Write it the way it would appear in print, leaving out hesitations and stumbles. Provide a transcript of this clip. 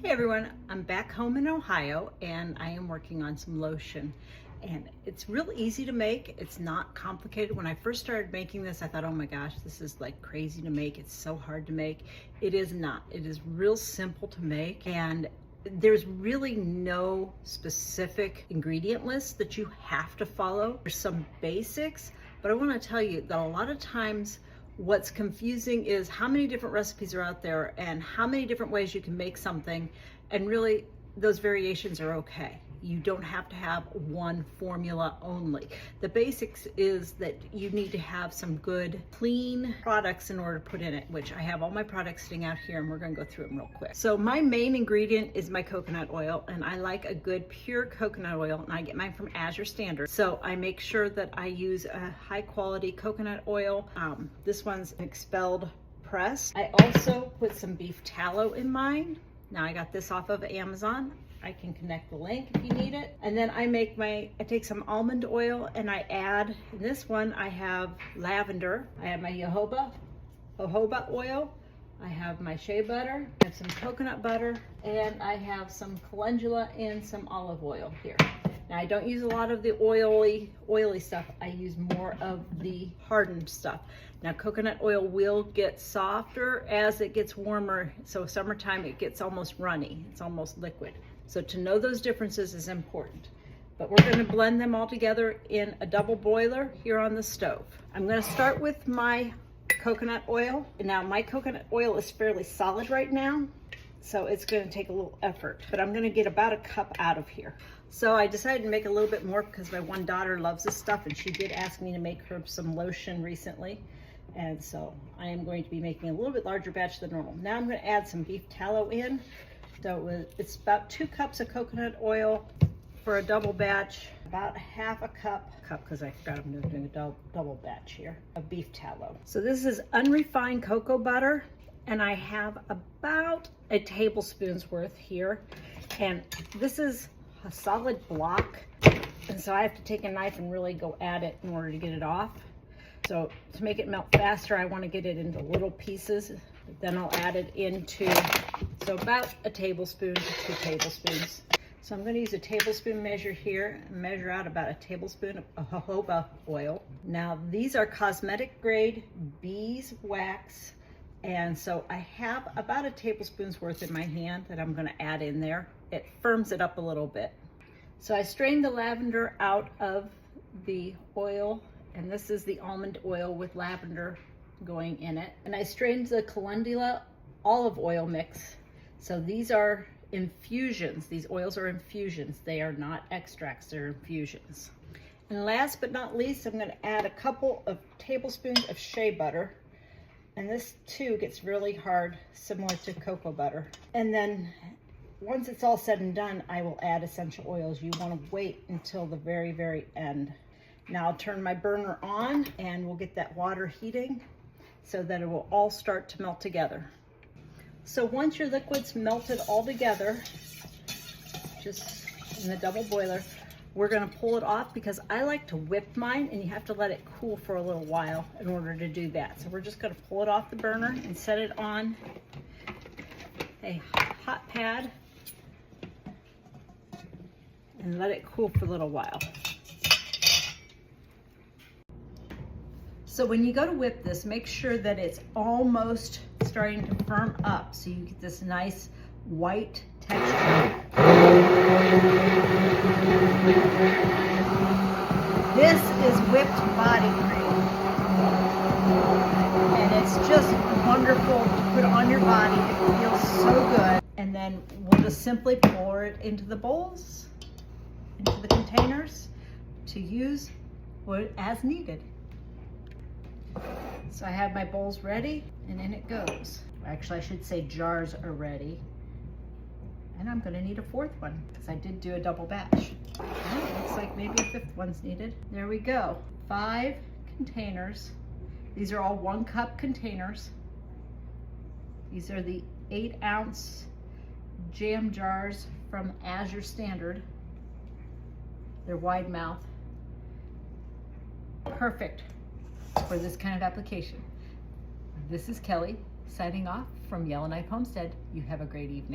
Hey everyone, I'm back home in Ohio and I am working on some lotion, and it's real easy to make. It's not complicated. When I first started making this, I thought, oh my gosh, this is like crazy to make. It's so hard to make. It is not. It is real simple to make, and there's really no specific ingredient list that you have to follow. There's some basics, but I want to tell you that a lot of times what's confusing is how many different recipes are out there and how many different ways you can make something, and really those variations are okay. You don't have to have one formula only. The basics is that you need to have some good, clean products in order to put in it, which I have all my products sitting out here and we're gonna go through them real quick. So my main ingredient is my coconut oil, and I like a good pure coconut oil, and I get mine from Azure Standard. So I make sure that I use a high quality coconut oil. This one's expelled pressed. I also put some beef tallow in mine. Now I got this off of Amazon. I can connect the link if you need it. And then I take some almond oil and I add, in this one I have lavender, I have my jojoba oil, I have my shea butter, I have some coconut butter, and I have some calendula and some olive oil here. Now I don't use a lot of the oily stuff. I use more of the hardened stuff. Now coconut oil will get softer as it gets warmer. So summertime it gets almost runny. It's almost liquid. So to know those differences is important. But we're going to blend them all together in a double boiler here on the stove. I'm going to start with my coconut oil. Now my coconut oil is fairly solid right now, so it's going to take a little effort, but I'm going to get about a cup out of here. So I decided to make a little bit more because my one daughter loves this stuff, and she did ask me to make her some lotion recently. And so I am going to be making a little bit larger batch than normal. Now I'm going to add some beef tallow in. So it's about 2 cups of coconut oil for a double batch, about half a cup because I forgot I'm doing a double batch here, of beef tallow. So this is unrefined cocoa butter, and I have about a tablespoon's worth here. And this is a solid block, and so I have to take a knife and really go at it in order to get it off. So to make it melt faster, I want to get it into little pieces. Then I'll add it into, so about a tablespoon to 2 tablespoons. So I'm going to use a tablespoon measure here and measure out about a tablespoon of jojoba oil. Now these are cosmetic grade beeswax, and so I have about a tablespoon's worth in my hand that I'm going to add in there. It firms it up a little bit. So I strained the lavender out of the oil, and this is the almond oil with lavender going in it. And I strained the calendula olive oil mix. So these are infusions. These oils are infusions. They are not extracts, they're infusions. And last but not least, I'm going to add a couple of tablespoons of shea butter. And this too gets really hard, similar to cocoa butter. And then once it's all said and done, I will add essential oils. You want to wait until the very, very end. Now I'll turn my burner on and we'll get that water heating so that it will all start to melt together. So once your liquid's melted all together, just in the double boiler, we're gonna pull it off because I like to whip mine, and you have to let it cool for a little while in order to do that. So we're just gonna pull it off the burner and set it on a hot pad and let it cool for a little while. So when you go to whip this, make sure that it's almost starting to firm up so you get this nice white texture. This is whipped body cream, and it's just wonderful to put on your body. It feels so good. And then we'll just simply pour it into the bowls, into the containers to use as needed. So I have my bowls ready, and in it goes. Actually, I should say jars are ready. And I'm gonna need a 4th one because I did do a double batch. Oh, it looks like maybe a 5th one's needed. There we go. 5 containers. These are all 1 cup containers. These are the 8-ounce jam jars from Azure Standard. They're wide mouth. Perfect for this kind of application. This is Kelly signing off from Yellowknife Homestead. You have a great evening.